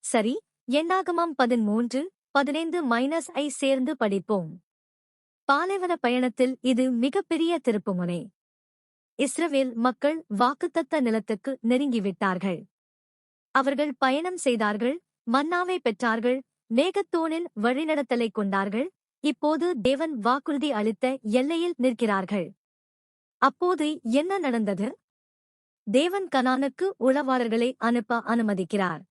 சரி, எண்ணாகமம் 13:15 சேர்ந்து படிப்போம். பாலைவன பயணத்தில் இது மிகப்பெரிய திருப்புமுனை. இஸ்ரவேல் மக்கள் வாக்குத்தத்த நிலத்துக்கு நெருங்கிவிட்டார்கள். அவர்கள் பயணம் செய்தார்கள், மன்னாவை பெற்றார்கள், மேகத்தூணின் வழிநடத்தலைக் கொண்டார்கள். இப்போது தேவன் வாக்குறுதி அளித்த எல்லையில் நிற்கிறார்கள். அப்போது என்ன நடந்தது? தேவன் கனானுக்கு உளவாளர்களை அனுப்ப அனுமதிக்கிறார்.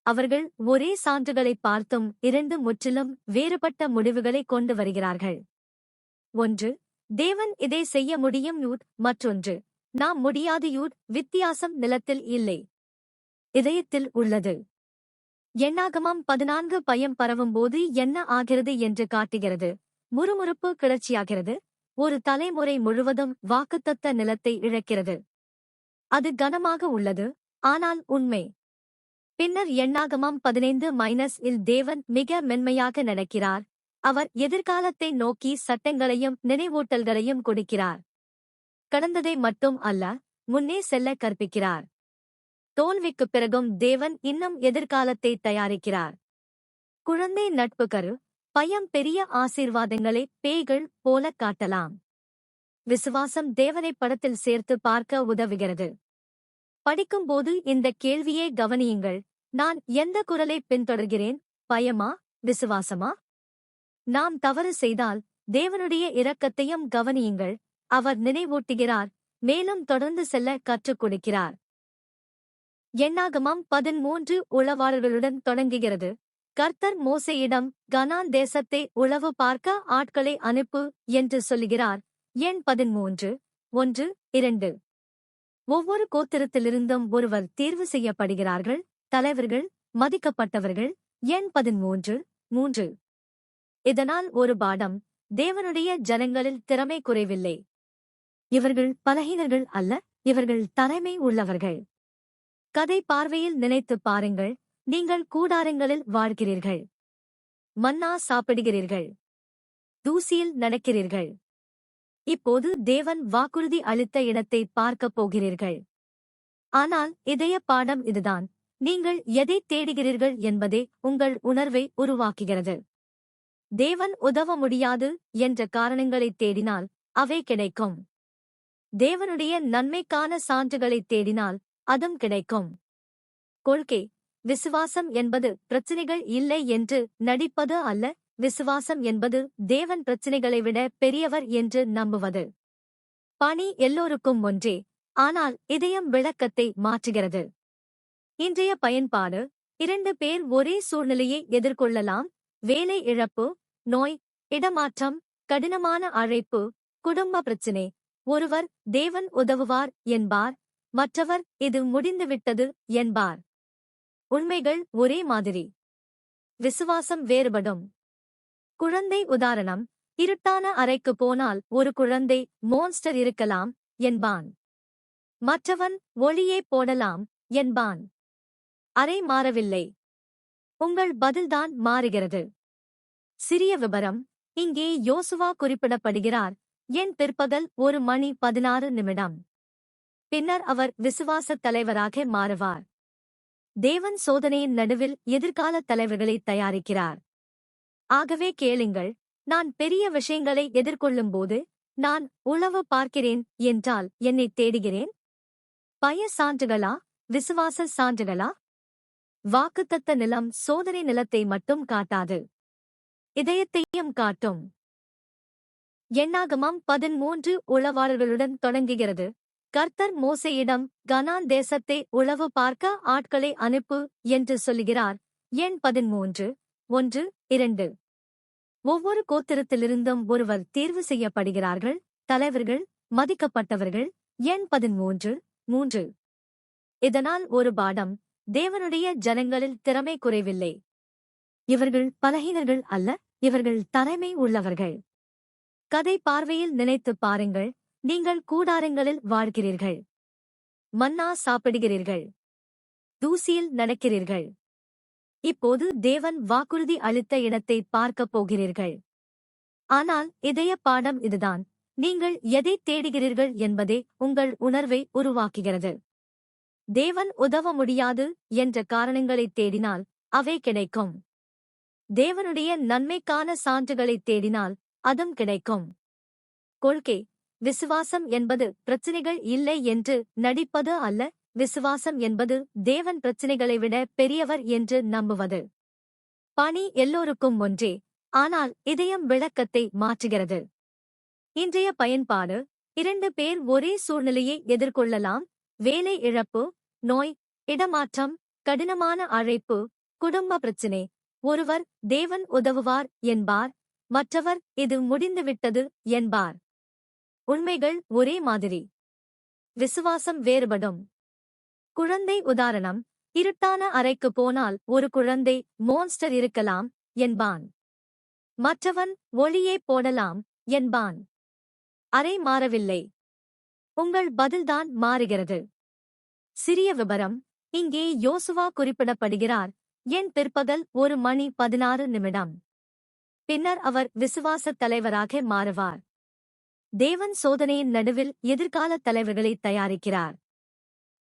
அவர்கள் ஒரே சான்றுகளை பார்த்தும் இரண்டு முற்றிலும் வேறுபட்ட முடிவுகளை கொண்டு வருகிறார்கள். ஒன்று, தேவன் இதை செய்ய முடியும் யூட். மற்றொன்று, நாம் முடியாது யூட். வித்தியாசம் நிலத்தில் இல்லை, இதயத்தில் உள்ளது. எண்ணாகமம் 14 பயம் பரவும்போது என்ன ஆகிறது என்று காட்டுகிறது. முறுமுறுப்பு கிளர்ச்சியாகிறது. ஒரு தலைமுறை முழுவதும் வாக்குத்தத்த நிலத்தை இழக்கிறது. அது கனமாக உள்ளது, ஆனால் உண்மை. பின்னர் எண்ணாகமம் 15-இல் தேவன் மிக மென்மையாக நடக்கிறார். அவர் எதிர்காலத்தை நோக்கி சட்டங்களையும் நினைவூட்டல்களையும் கொடுக்கிறார். கடந்ததை மட்டும் அல்ல, முன்னே செல்ல கற்பிக்கிறார். தோல்விக்குப் பிறகும் தேவன் இன்னும் எதிர்காலத்தை தயாரிக்கிறார். குழந்தை நட்பு கரு. பயம் பெரிய ஆசீர்வாதங்களை பேய்கள் போல காட்டலாம். விசுவாசம் தேவனை படத்தில் சேர்த்து பார்க்க உதவுகிறது. படிக்கும்போது இந்த கேள்வியை கவனியுங்கள். நான் எந்த குரலை பின்தொடர்கிறேன்? பயமா, விசுவாசமா? நாம் தவறு செய்தால் தேவனுடைய இரக்கத்தையும் கவனியுங்கள். அவர் நினைவூட்டுகிறார், மேலும் தொடர்ந்து செல்ல கற்றுக் கொடுக்கிறார். எண்ணாகமம் 13 உளவாளர்களுடன் தொடங்குகிறது. கர்த்தர் மோசேயிடம் கனான் தேசத்தை உளவு பார்க்க ஆட்களை அனுப்பு என்று சொல்லுகிறார். எண் 13:1-2. ஒவ்வொரு கோத்திரத்திலிருந்தும் ஒருவர் தேர்வு செய்யப்படுகிறார்கள். தலைவர்கள், மதிக்கப்பட்டவர்கள். எண் 13:3. இதனால் ஒரு பாடம், தேவனுடைய ஜனங்களில் திறமை குறைவில்லை. இவர்கள் பலகீனர்கள் அல்ல, இவர்கள் தலைமை உள்ளவர்கள். கதை பார்வையில் நினைத்துப் பாருங்கள். நீங்கள் கூடாரங்களில் வாழ்கிறீர்கள், மன்னா சாப்பிடுகிறீர்கள், தூசியில் நடக்கிறீர்கள். இப்போது தேவன் வாக்குறுதி அளித்த இடத்தை பார்க்கப் போகிறீர்கள். ஆனால் இதய பாடம் இதுதான், நீங்கள் எதைத் தேடுகிறீர்கள் என்பதே உங்கள் உணர்வை உருவாக்குகிறது. தேவன் உதவ முடியாது என்ற காரணங்களைத் தேடினால் அவை கிடைக்கும். தேவனுடைய நன்மைக்கான சான்றுகளைத் தேடினால் அதும் கிடைக்கும். கொள்கை: விசுவாசம் என்பது பிரச்சினைகள் இல்லை என்று நடிப்பது அல்ல. விசுவாசம் என்பது தேவன் பிரச்சினைகளை விட பெரியவர் என்று நம்புவது. பணி எல்லோருக்கும் ஒன்றே, ஆனால் இதயம் விளக்கத்தை மாற்றுகிறது. இன்றைய பயன்பாடு: 2 பேர் ஒரே சூழ்நிலையை எதிர்கொள்ளலாம். வேலை இழப்பு, நோய், இடமாற்றம், கடினமான அழைப்பு, குடும்ப பிரச்சினை. ஒருவர் தேவன் உதவுவார் என்பார், மற்றவர் இது முடிந்துவிட்டது என்பார். உண்மைகள் ஒரே மாதிரி, விசுவாசம் வேறுபடும். குழந்தை உதாரணம்: இருட்டான அறைக்கு போனால் ஒரு குழந்தை மோன்ஸ்டர் இருக்கலாம் என்பான். மற்றவன் ஒளியே போடலாம் என்பான். அறை மாறவில்லை, உங்கள் பதில்தான் மாறுகிறது. சிறிய விபரம்: இங்கே யோசுவா குறிப்பிடப்படுகிறார். என் பிற்பகல் 1:16. பின்னர் அவர் விசுவாசத் தலைவராக மாறுவார். தேவன் சோதனையின் நடுவில் எதிர்கால தலைவர்களை தயாரிக்கிறார். ஆகவே கேளுங்கள், நான் பெரிய விஷயங்களை எதிர்கொள்ளும்போது, நான் உளவு பார்க்கிறேன் என்றால் என்னைத் தேடுகிறேன். பய சான்றுகளா, விசுவாச சான்றுகளா? வாக்குத்தத்த நிலம் சோதனை நிலத்தை மட்டும் காட்டாது, இதயத்தையும் காட்டும். எண்ணாகமம் 13 உளவாளர்களுடன் தொடங்குகிறது. கர்த்தர் மோசேயிடம் கனான் தேசத்தை உளவு பார்க்க ஆட்களை அனுப்பு என்று சொல்லுகிறார். எண் 13:1-2. ஒவ்வொரு கோத்திரத்திலிருந்தும் ஒருவர் தேர்வு செய்யப்படுகிறார்கள். தலைவர்கள், மதிக்கப்பட்டவர்கள். எண் 13:3. இதனால் ஒரு பாடம், தேவனுடைய ஜனங்களில் திறமை குறைவில்லை. இவர்கள் பலகீனர்கள் அல்ல, இவர்கள் தலைமை உள்ளவர்கள். கதை பார்வையில் நினைத்துப் பாருங்கள். நீங்கள் கூடாரங்களில் வாழ்கிறீர்கள், மன்னா சாப்பிடுகிறீர்கள், தூசியில் நடக்கிறீர்கள். இப்போது தேவன் வாக்குறுதி அளித்த இடத்தை பார்க்கப் போகிறீர்கள். ஆனால் இதய பாடம் இதுதான், நீங்கள் எதைத் தேடுகிறீர்கள் என்பதே உங்கள் உணர்வை உருவாக்குகிறது. தேவன் உதவ முடியாது என்ற காரணங்களைத் தேடினால் அவை கிடைக்கும். தேவனுடைய நன்மைக்கான சான்றுகளைத் தேடினால் அதும் கிடைக்கும். கொள்கை: விசுவாசம் என்பது பிரச்சினைகள் இல்லை என்று நடிப்பது அல்ல, விசுவாசம் என்பது தேவன் பிரச்சினைகளை விட பெரியவர் என்று நம்புவது. பணி எல்லோருக்கும் ஒன்றே, ஆனால் இதயம் விளக்கத்தை மாற்றுகிறது. இன்றைய பயன்பாடு: 2 பேர் ஒரே சூழ்நிலையை எதிர்கொள்ளலாம். வேலை இழப்பு, நோய், இடமாற்றம், கடினமான அழைப்பு, குடும்ப பிரச்சினை. ஒருவர் தேவன் உதவுவார் என்பார், மற்றவர் இது முடிந்துவிட்டது என்பார். உண்மைகள் ஒரே மாதிரி, விசுவாசம் வேறுபடும். குழந்தை உதாரணம்: இருட்டான அறைக்கு போனால் ஒரு குழந்தை மோன்ஸ்டர் இருக்கலாம் என்பான். மற்றவன் ஒளியே போடலாம் என்பான். அறை மாறவில்லை, உங்கள் பதில்தான் மாறுகிறது. சிறிய விபரம்: இங்கே யோசுவா குறிப்பிடப்படுகிறார். என் பிற்பகல் 1:16. பின்னர் அவர் விசுவாசத் தலைவராக மாறுவார். தேவன் சோதனையின் நடுவில் எதிர்கால தலைவர்களை தயாரிக்கிறார்.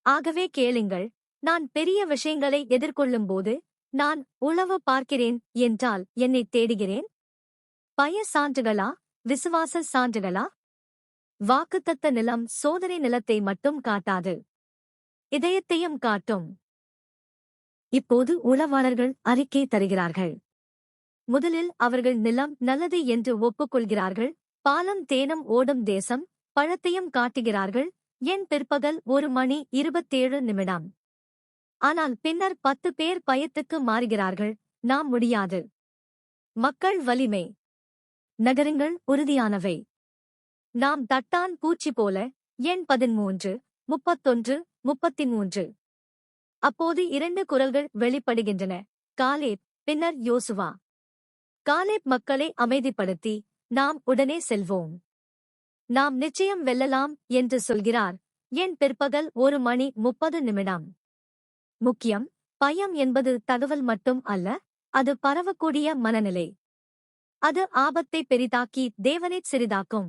ஆகவே கேளுங்கள், நான் பெரிய விஷயங்களை எதிர்கொள்ளும்போது நான் உளவு பார்க்கிறேன் என்றால் என்னை தேடுகிறேன். பய சான்றுகளா, விசுவாச சான்றுகளா? வாக்குத்தத்த நிலம் சோதனை நிலத்தை மட்டும் காட்டாது, இதயத்தையும் காட்டும். இப்போது உளவாளர்கள் அறிக்கை தருகிறார்கள். முதலில் அவர்கள் நிலம் நல்லது என்று ஒப்புக்கொள்கிறார்கள். பாலும் தேனும் ஓடும் தேசம், பழத்தையும் காட்டுகிறார்கள். என் பிற்பகல் 1:27. ஆனால் பின்னர் 10 பேர் பயத்துக்கு மாறுகிறார்கள். நாம் முடியாது. மக்கள் வலிமை, நகரங்கள் உறுதியானவை. நாம் தட்டான் பூச்சி போல. எண் 13, 31, 33. அப்போது 2 குரல்கள் வெளிப்படுகின்றன, காலேப், பின்னர் யோசுவா. காலேப் மக்களை அமைதிப்படுத்தி, நாம் உடனே செல்வோம், நாம் நிச்சயம் வெல்லலாம் என்று சொல்கிறார். என் பிற்பகல் 1:30. முக்கியம்: பயம் என்பது தகவல் மட்டும் அல்ல, அது பரவக்கூடிய மனநிலை. அது ஆபத்தை பெரிதாக்கி தேவனைச் சிறிதாக்கும்.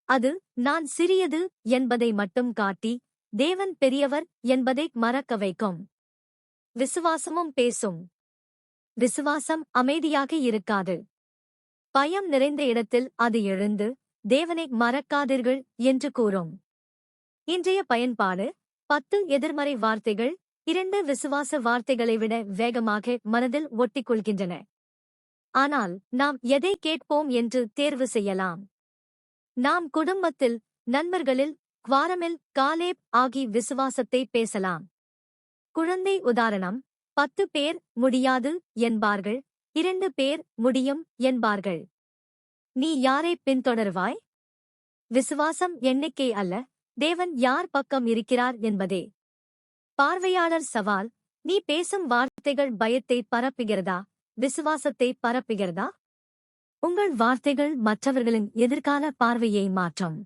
அது நான் சிறியது என்பதை மட்டும் காட்டி தேவன் பெரியவர் என்பதை மறக்க வைக்கும். விசுவாசமும் பேசும். விசுவாசம் அமைதியாக இருக்காது. பயம் நிறைந்த இடத்தில் அது எழுந்து, தேவனை மறக்காதீர்கள் என்று கூறும். இன்றைய பயன்பாடு: 10 எதிர்மறை வார்த்தைகள் 2 விசுவாச வார்த்தைகளை விட வேகமாக மனதில் ஒட்டிக்கொள்கின்றன. ஆனால் நாம் எதை கேட்போம் என்று தேர்வு செய்யலாம். நாம் குடும்பத்தில், நண்பர்களில், குவாரமில் காலேப் ஆகி விசுவாசத்தை பேசலாம். குழந்தை உதாரணம்: 10 பேர் முடியாது என்பார்கள், 2 பேர் முடியும் என்பார்கள். நீ யாரை பின்தொடர்வாய்? விசுவாசம் எண்ணிக்கை அல்ல, தேவன் யார் பக்கம் இருக்கிறார் என்பதே. பார்வையாளர் சவால்: நீ பேசும் வார்த்தைகள் பயத்தை பரப்புகிறதா, விசுவாசத்தை பரப்புகிறதா? உங்கள் வார்த்தைகள் மற்றவர்களின் எதிர்கால பார்வையை மாற்றும்.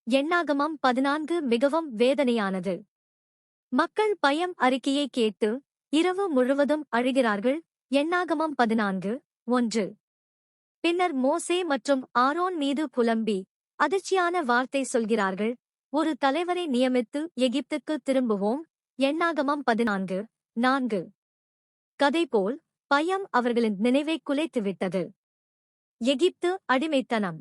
எண்ணாகமம் 14 மிகவும் வேதனையானது. மக்கள் பயம் அறிக்கையை கேட்டு இரவு முழுவதும் அழுகிறார்கள். எண்ணாகமம் 14:1. பின்னர் மோசே மற்றும் ஆரோன் மீது புலம்பி அதிர்ச்சியான வார்த்தை சொல்கிறார்கள். ஒரு தலைவரை நியமித்து எகிப்துக்கு திரும்புவோம். எண்ணாகமம் 14:4. கதைபோல் பயம் அவர்களின் நினைவை குலைத்துவிட்டது. எகிப்து அடிமைத்தனம்.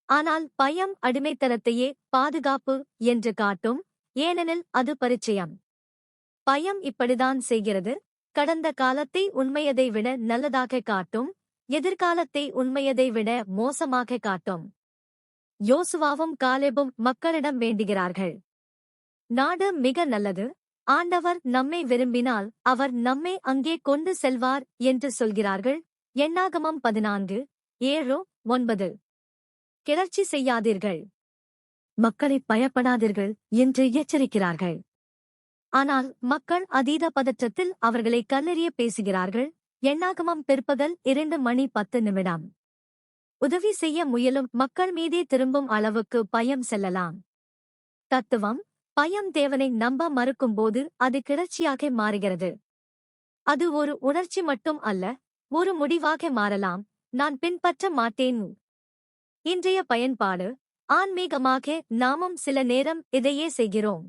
ஆனால் பயம் அடிமைத்தனத்தையே பாதுகாப்பு என்று காட்டும், ஏனெனில் அது பரிச்சயம். பயம் இப்படிதான் செய்கிறது. கடந்த காலத்தை உண்மையதை விட நல்லதாக காட்டும், எதிர்காலத்தை உண்மையதை விட மோசமாக காட்டும். யோசுவாவும் காலேபும் மக்களிடம் வேண்டுகிறார்கள். நாடு மிக நல்லது, ஆண்டவர் நம்மை விரும்பினால் அவர் நம்மை அங்கே கொண்டு செல்வார் என்று சொல்கிறார்கள். எண்ணாகமம் 14:7-9. கிளர்ச்சி செய்யாதீர்கள், மக்களை பயப்படாதீர்கள் என்று எச்சரிக்கிறார்கள். ஆனால் மக்கள் அதீத பதற்றத்தில் அவர்களை கல்லெறிய பேசுகிறார்கள். எண்ணாகமம் பிற்பகல் 2:10. உதவி செய்ய முயலும் மக்கள் மீதே திரும்பும் அளவுக்கு பயம் செல்லலாம். தத்துவம்: பயம் தேவனை நம்ப மறுக்கும்போது அது கிளர்ச்சியாக மாறுகிறது. அது ஒரு உணர்ச்சி மட்டும் அல்ல, ஒரு முடிவாக மாறலாம். நான் பின்பற்ற மாட்டேன். இன்றைய பயன்பாடு: ஆன்மீகமாக நாமும் சில நேரம் இதையே செய்கிறோம்.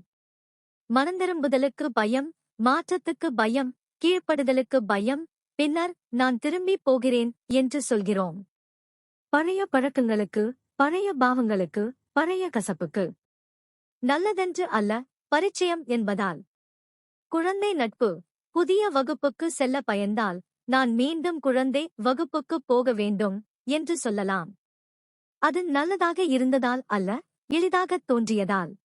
மனந்திரும்புதலுக்கு பயம், மாற்றத்துக்கு பயம், கீழ்ப்படுதலுக்கு பயம், பின்னர் நான் திரும்பிப் போகிறேன் என்று சொல்கிறோம். பழைய பழக்கங்களுக்கு, பழைய பாவங்களுக்கு, பழைய கசப்புக்கு. நல்லதென்று அல்ல, பரிச்சயம் என்பதால். குழந்தை நட்பு. புதிய வகுப்புக்கு செல்ல பயந்தால், நான் மீண்டும் குழந்தை வகுப்புக்குப் போக வேண்டும் என்று சொல்லலாம். அது நல்லதாக இருந்ததால் அல்ல, எளிதாகத் தோன்றியதால்.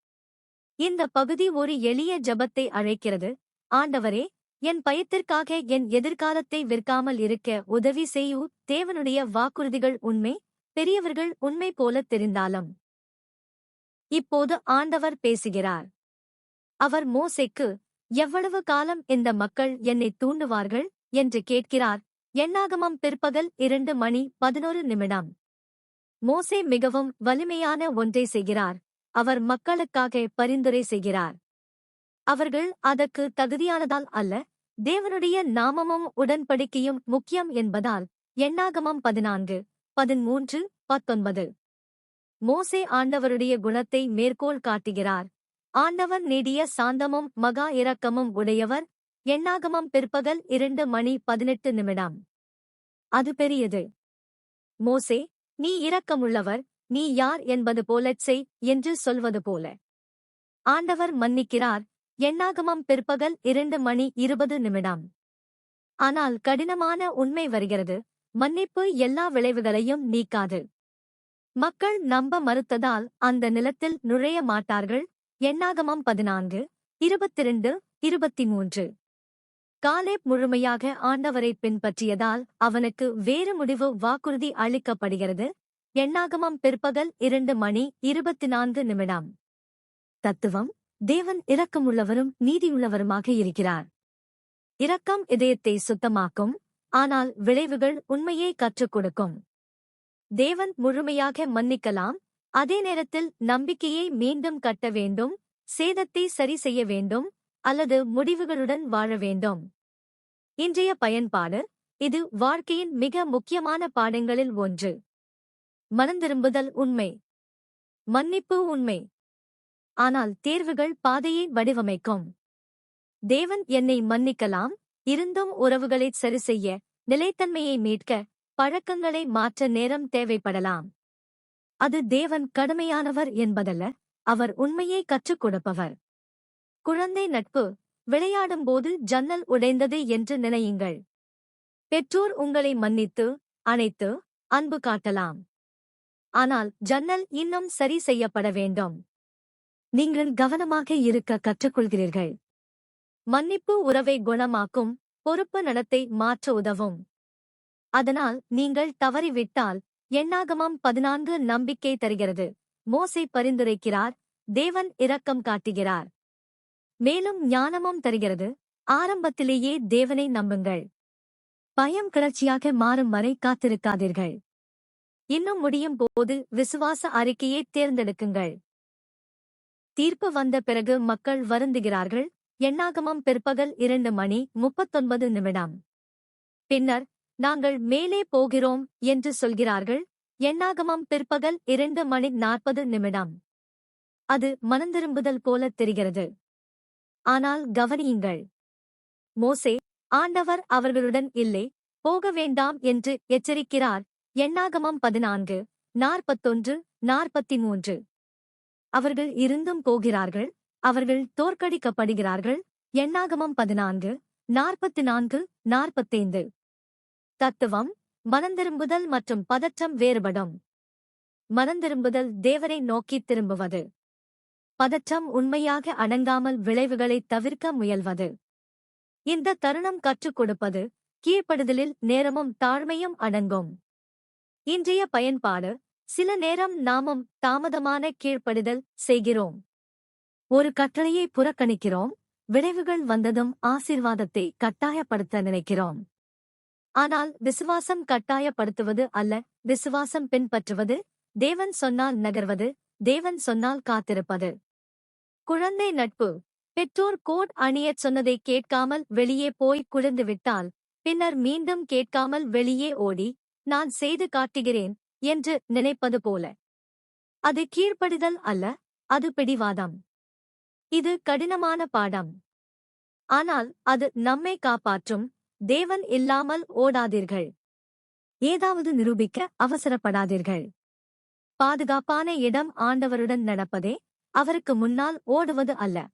இந்த பகுதி ஒரு எளிய ஜெபத்தை அழைக்கிறது. ஆண்டவரே, என் பயத்திற்காக என் எதிர்காலத்தை விற்காமல் இருக்க உதவி செய்யு. தேவனுடைய வாக்குறுதிகள் உண்மை, பெரியவர்கள் உண்மை போலத் தெரிந்தாலும். இப்போது ஆண்டவர் பேசுகிறார். அவர் மோசேக்கு, எவ்வளவு காலம் இந்த மக்கள் என்னை தூண்டுவார்கள் என்று கேட்கிறார். எண்ணாகமம் பிற்பகல் 2:11. மோசே மிகவும் வலிமையான ஒன்றை செய்கிறார். அவர் மக்களுக்காக பரிந்துரை செய்கிறார். அவர்கள் அதற்கு தகுதியானதால் அல்ல, தேவனுடைய நாமமும் உடன்படிக்கையும் முக்கியம் என்பதால். எண்ணாகமம் 14:13-19. மோசே ஆண்டவருடைய குணத்தை மேற்கோள் காட்டுகிறார். ஆண்டவர் நீடிய சாந்தமும் மகா இரக்கமும் உடையவர். எண்ணாகமம் பிற்பகல் 2:18. அது பெரியது. மோசே, நீ இரக்கமுள்ளவர், நீ யார் என்பது போலச் செய் என்று சொல்வது போல. ஆண்டவர் மன்னிக்கிறார். எண்ணாகமம் பிற்பகல் 2:20. ஆனால் கடினமான உண்மை வருகிறது. மன்னிப்பு எல்லா விளைவுகளையும் நீக்காது. மக்கள் நம்ப மறுத்ததால் அந்த நிலத்தில் நுழைய மாட்டார்கள். எண்ணாகமம் 14:22-23. காலேப் முழுமையாக ஆண்டவரைப் பின்பற்றியதால் அவனுக்கு வேறு முடிவு வாக்குறுதி அளிக்கப்படுகிறது. எண்ணாகமம் பிற்பகல் 2:24. தத்துவம். தேவன் இரக்கமுள்ளவரும் நீதியுள்ளவருமாக இருக்கிறார். இரக்கம் இதயத்தை சுத்தமாக்கும், ஆனால் விளைவுகள் உண்மையை கற்றுக் கொடுக்கும். தேவன் முழுமையாக மன்னிக்கலாம், அதே நேரத்தில் நம்பிக்கையை மீண்டும் கட்ட வேண்டும், சேதத்தை சரி செய்ய வேண்டும், அல்லது முடிவுகளுடன் வாழ வேண்டும். இன்றைய பயன்பாடு. இது வாழ்க்கையின் மிக முக்கியமான பாடங்களில் ஒன்று. மனந்திரும்புதல் உண்மை, மன்னிப்பு உண்மை, ஆனால் தேர்வுகள் பாதையை வடிவமைக்கும். தேவன் என்னை மன்னிக்கலாம், இருந்தும் உறவுகளைச் சரிசெய்ய, நிலைத்தன்மையை மீட்க, பழக்கங்களை மாற்ற நேரம் தேவைப்படலாம். அது தேவன் கடுமையானவர் என்பதல்ல, அவர் உண்மையை கற்றுக் கொடுப்பவர். குழந்தை நட்பு. விளையாடும்போது ஜன்னல் உடைந்தது என்று நினையுங்கள். பெற்றோர் உங்களை மன்னித்து, அணைத்து, அன்பு காட்டலாம். ஆனால் ஜன்னல் இன்னும் சரி செய்யப்பட வேண்டும். நீங்கள் கவனமாக இருக்க கற்றுக்கொள்கிறீர்கள். மன்னிப்பு உறவை குணமாக்கும், பொறுப்பு நடத்தை மாற்ற உதவும். அதனால் நீங்கள் தவறிவிட்டால். எண்ணாகமம் 14 நம்பிக்கை தருகிறது. மோசே பரிந்துரைக்கிறார், தேவன் இரக்கம் காட்டுகிறார். மேலும் ஞானமும் தருகிறது. ஆரம்பத்திலேயே தேவனை நம்புங்கள். பயம் கிளர்ச்சியாக மாறும் வரை காத்திருக்காதீர்கள். இன்னும் முடியும் போது விசுவாச அறிக்கையை தேர்ந்தெடுக்குங்கள். தீர்ப்பு வந்த பிறகு மக்கள் வருந்துகிறார்கள். எண்ணாகமம் பிற்பகல் 2:39. பின்னர், நாங்கள் மேலே போகிறோம் என்று சொல்கிறார்கள். எண்ணாகமம் பிற்பகல் 2:40. அது மனந்திரும்புதல் போலத் தெரிகிறது. ஆனால் கவனியுங்கள். மோசே, ஆண்டவர் அவர்களுடன் இல்லை, போக வேண்டாம் என்று எச்சரிக்கிறார். எண்ணாகமம் 14:41-43. அவர்கள் இருந்தும் போகிறார்கள், அவர்கள் தோற்கடிக்கப்படுகிறார்கள். எண்ணாகமம் 14:44-45. தத்துவம். மனந்திரும்புதல் மற்றும் பதற்றம் வேறுபடும். மனந்திரும்புதல் தேவனை நோக்கித் திரும்புவது. பதற்றம் உண்மையாக அடங்காமல் விளைவுகளைத் தவிர்க்க முயல்வது. இந்த தருணம் கற்றுக் கொடுப்பது, கீழ்ப்படுதலில் நேரமும் தாழ்மையும் அடங்கும். இன்றைய பயன்பாடு. சில நேரம் நாமும் தாமதமான கீழ்ப்படிதல் செய்கிறோம். ஒரு கட்டளையை புறக்கணிக்கிறோம், விளைவுகள் வந்ததும் ஆசீர்வாதத்தை கட்டாயப்படுத்த நினைக்கிறோம். ஆனால் விசுவாசம் கட்டாயப்படுத்துவது அல்ல, விசுவாசம் பின்பற்றுவது. தேவன் சொன்னால் நகர்வது, தேவன் சொன்னால் காத்திருப்பது. குழந்தை நட்பு. பெற்றோர் கோட் அணியச் சொன்னதை கேட்காமல் வெளியே போய் குளிர்ந்துவிட்டால், பின்னர் மீண்டும் கேட்காமல் வெளியே ஓடி, நான் செய்து காட்டுகிறேன் என்று நினைப்பது போல. அது கீழ்ப்படிதல் அல்ல, அது பிடிவாதம். இது கடினமான பாடம். ஆனால் அது நம்மை காப்பாற்றும். தேவன் இல்லாமல் ஓடாதீர்கள். ஏதாவது நிரூபிக்க அவசரப்படாதீர்கள். பாதுகாப்பான இடம் ஆண்டவருடன் நடப்பதே, அவருக்கு முன்னால் ஓடுவது அல்ல.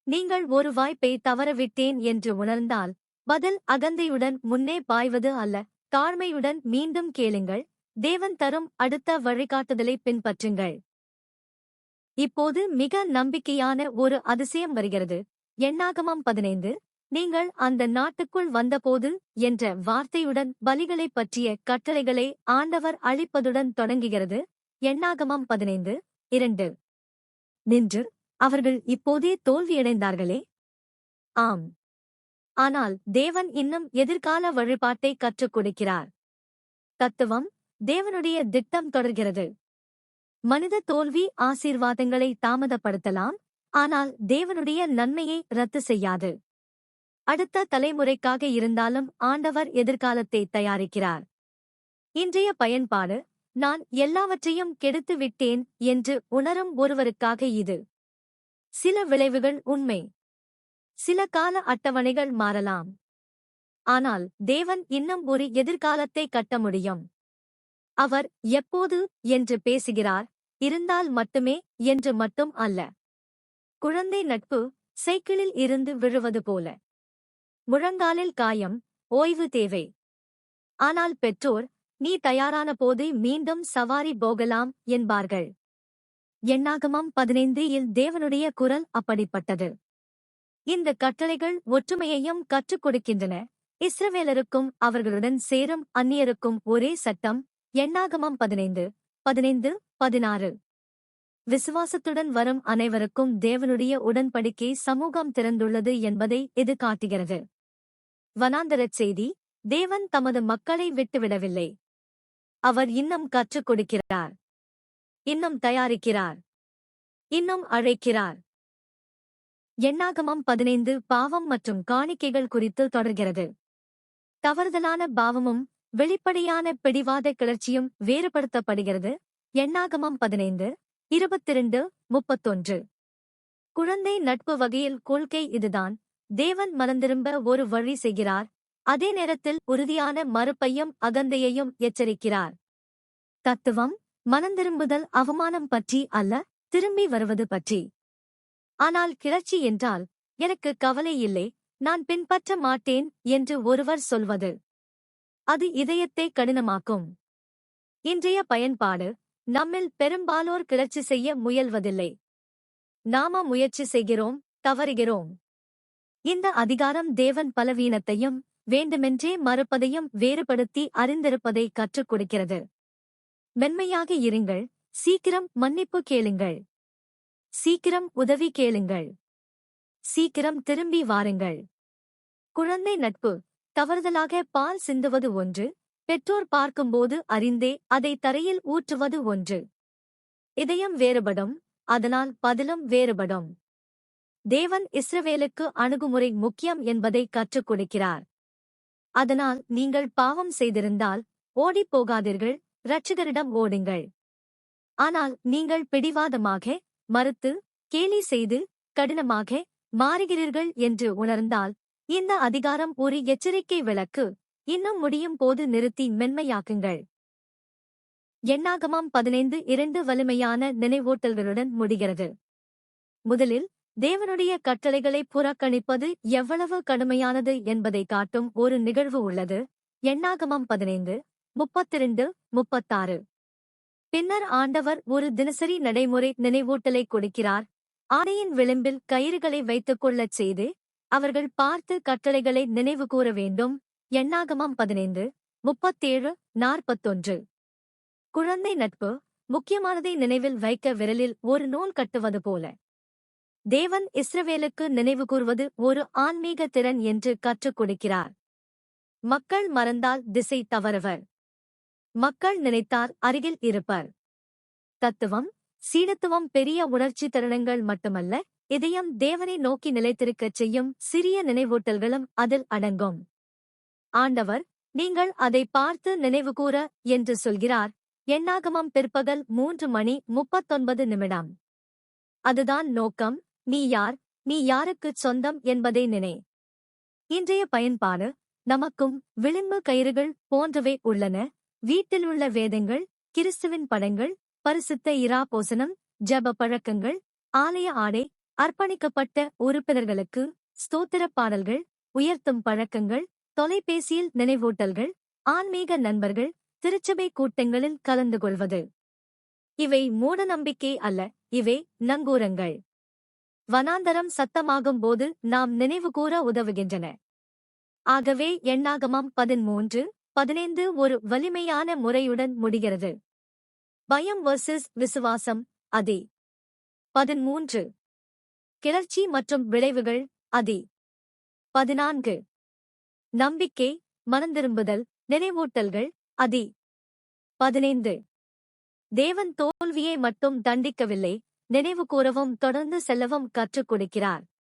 நீங்கள் ஒரு வாய்ப்பை தவறவிட்டேன் என்று உணர்ந்தால், பதில் அகந்தையுடன் முன்னே பாய்வது அல்ல, தாழ்மையுடன் மீண்டும் கேளுங்கள். தேவன் தரும் அடுத்த வழிகாட்டுதலை பின்பற்றுங்கள். இப்போது மிக நம்பிக்கையான ஒரு அதிசயம் வருகிறது. எண்ணாகமம் 15. நீங்கள் அந்த நாட்டுக்குள் வந்தபோது என்ற வார்த்தையுடன் பலிகளைப் பற்றிய கட்டளைகளை ஆண்டவர் அளிப்பதுடன் தொடங்குகிறது. எண்ணாகமம் 15:2. நின்று, அவர்கள் இப்போதே தோல்வியடைந்தார்களே. ஆம். ஆனால் தேவன் இன்னும் எதிர்கால வழிபாட்டை கற்றுக் கொடுக்கிறார். தத்துவம், தேவனுடைய திட்டம் தொடர்கிறது. மனித தோல்வி ஆசீர்வாதங்களை தாமதப்படுத்தலாம், ஆனால் தேவனுடைய நன்மையை ரத்து செய்யாது. அடுத்த தலைமுறைக்காக இருந்தாலும் ஆண்டவர் எதிர்காலத்தை தயாரிக்கிறார். இன்றைய பயன்பாடு, நான் எல்லாவற்றையும் கெடுத்து விட்டேன் என்று உணரும் ஒருவருக்காக இது. சில விளைவுகள் உண்மை. சில கால அட்டவணைகள் மாறலாம். ஆனால் தேவன் இன்னும் ஒரு எதிர்காலத்தை கட்ட முடியும். அவர் எப்போது என்று பேசுகிறார், இருந்தால் மட்டுமே என்று மட்டும் அல்ல. குழந்தை நட்பு, சைக்கிளில் இருந்து விழுவது போல. முழங்காலில் காயம், ஓய்வு தேவை. ஆனால் பெற்றோர், நீ தயாரான போது மீண்டும் சவாரி போகலாம் என்பார்கள். எண்ணாகமம் 15 தேவனுடைய குரல் அப்படிப்பட்டது. இந்த கட்டளைகள் ஒற்றுமையையும் கற்றுக் கொடுக்கின்றன. இஸ்ரவேலருக்கும் அவர்களுடன் சேரும் அந்நியருக்கும் ஒரே சட்டம். எண்ணாகமம் 15:16. விசுவாசத்துடன் வரும் அனைவருக்கும் தேவனுடைய உடன்படிக்கை சமூகம் திறந்துள்ளது என்பதை இது காட்டுகிறது. வனாந்தரச் செய்தி, தேவன் தமது மக்களை விட்டுவிடவில்லை. அவர் இன்னும் கற்றுக் கொடுக்கிறார். இன்னும் தயாரிக்கிறார். இன்னும் அழைக்கிறார். எண்ணாகமம் 15 பாவம் மற்றும் காணிக்கைகள் குறித்து தொடர்கிறது. தவறுதலான பாவமும் வெளிப்படையான பிடிவாத கிளர்ச்சியும் வேறுபடுத்தப்படுகிறது. எண்ணாகமம் 15:22-31. குழந்தை நட்பு வகையில் கொள்கை இதுதான். தேவன் மனந்திரும்ப ஒரு வழி செய்கிறார், அதே நேரத்தில் உறுதியான மறுப்பையும் அகந்தையையும் எச்சரிக்கிறார். தத்துவம், மனந்திரும்புதல் அவமானம் பற்றி அல்ல, திரும்பி வருவது பற்றி. ஆனால் கிளர்ச்சி என்றால், எனக்கு கவலை இல்லை, நான் பின்பற்ற மாட்டேன் என்று ஒருவர் சொல்வது. அது இதயத்தை கடினமாக்கும். இன்றைய பயன்பாடு, நம்மில் பெரும்பாலோர் கிளர்ச்சி செய்ய முயல்வதில்லை. நாம முயற்சி செய்கிறோம், தவறுகிறோம். இந்த அதிகாரம் தேவன் பலவீனத்தையும் வேண்டுமென்றே மறுப்பதையும் வேறுபடுத்தி அறிந்திருப்பதை கற்றுக் கொடுக்கிறது. மென்மையாக இருங்கள், சீக்கிரம் மன்னிப்பு கேளுங்கள். சீக்கிரம் உதவி கேளுங்கள். சீக்கிரம் திரும்பி வாருங்கள். குழந்தை நட்பு, தவறுதலாக பால் சிந்துவது ஒன்று, பெற்றோர் பார்க்கும்போது அறிந்தே அதை தரையில் ஊற்றுவது ஒன்று. இதயம் வேறுபடும், அதனால் பதிலும் வேறுபடும். தேவன் இஸ்ரவேலுக்கு அணுகுமுறை முக்கியம் என்பதை கற்றுக் கொடுக்கிறார். அதனால் நீங்கள் பாவம் செய்திருந்தால் ஓடிப்போகாதீர்கள், இரட்சகரிடம் ஓடுங்கள். ஆனால் நீங்கள் பிடிவாதமாக, மறுத்து, கேலி செய்து, கடினமாக மாறுகிறீர்கள் என்று உணர்ந்தால், இந்த அதிகாரம் ஒரு எச்சரிக்கை விளக்கு. இன்னும் முடியும் போது நிறுத்தி மென்மையாக்குங்கள். எண்ணாகமம் 15:2 வலிமையான நினைவூட்டல்களுடன் முடிகிறது. முதலில், தேவனுடைய கட்டளைகளை புறக்கணிப்பது எவ்வளவு கடுமையானது என்பதை காட்டும் ஒரு நிகழ்வு உள்ளது. எண்ணாகமம் 15:32-36. பின்னர் ஆண்டவர் ஒரு தினசரி நடைமுறை நினைவூட்டலை கொடுக்கிறார். ஆடையின் விளிம்பில் கயிறுகளை வைத்துக் கொள்ளச் செய்து, அவர்கள் பார்த்து கட்டளைகளை நினைவுகூர வேண்டும். எண்ணாகமம் 15:37-41. குழந்தை நட்பு, முக்கியமானதை நினைவில் வைக்க விரலில் ஒரு நூல் கட்டுவது போல. தேவன் இஸ்ரவேலுக்கு நினைவுகூர்வது ஒரு ஆன்மீக திறன் என்று கற்றுக் கொடுக்கிறார். மக்கள் மறந்தால் திசை தவறுவர். மக்கள் நினைத்தார் அருகில் இருப்பர். தத்துவம், சீடத்துவம் பெரிய உணர்ச்சி தருணங்கள் மட்டுமல்ல, இதயம் தேவனை நோக்கி நிலைத்திருக்கச் செய்யும் சிறிய நினைவூட்டல்களும் அதில் அடங்கும். ஆண்டவர், நீங்கள் அதை பார்த்து நினைவுகூர என்று சொல்கிறார். எண்ணாகமம் பிற்பகல் 3:39. அதுதான் நோக்கம். நீ யார், நீ யாருக்குச் சொந்தம் என்பதை நினை. இன்றைய பயன்பாடு நமக்கும் விளிம்பு கயிறுகள் போன்றவை உள்ளன. வீட்டிலுள்ள வேதங்கள், கிறிஸ்துவின் படங்கள், பரிசுத்த இராப்போசனம், ஜெப பழக்கங்கள், ஆலய ஆடை, அர்ப்பணிக்கப்பட்ட உறுப்பினர்களுக்கு ஸ்தோத்திரப் பாடல்கள், உயர்த்தும் பழக்கங்கள், தொலைபேசியில் நினைவூட்டல்கள், ஆன்மீக நண்பர்கள், திருச்சபை கூட்டங்களில் கலந்து கொள்வது. இவை மூடநம்பிக்கை அல்ல, இவை நங்கூரங்கள். வனாந்தரம் சத்தமாகும் போது நாம் நினைவுகூர உதவுகின்றன. ஆகவே எண்ணாகமம் 13:15 ஒரு வலிமையான முறையுடன் முடிகிறது. பயம் வர்சஸ் விசுவாசம். அதி 13. கிளர்ச்சி மற்றும் விளைவுகள். அதி 14. நம்பிக்கை, மனந்திரும்புதல், நினைவூட்டல்கள். அதி 15. தேவன் தோல்வியை மட்டும் தண்டிக்கவில்லை, நினைவு கூறவும் தொடர்ந்து செல்லவும் கற்றுக் கொடுக்கிறார்.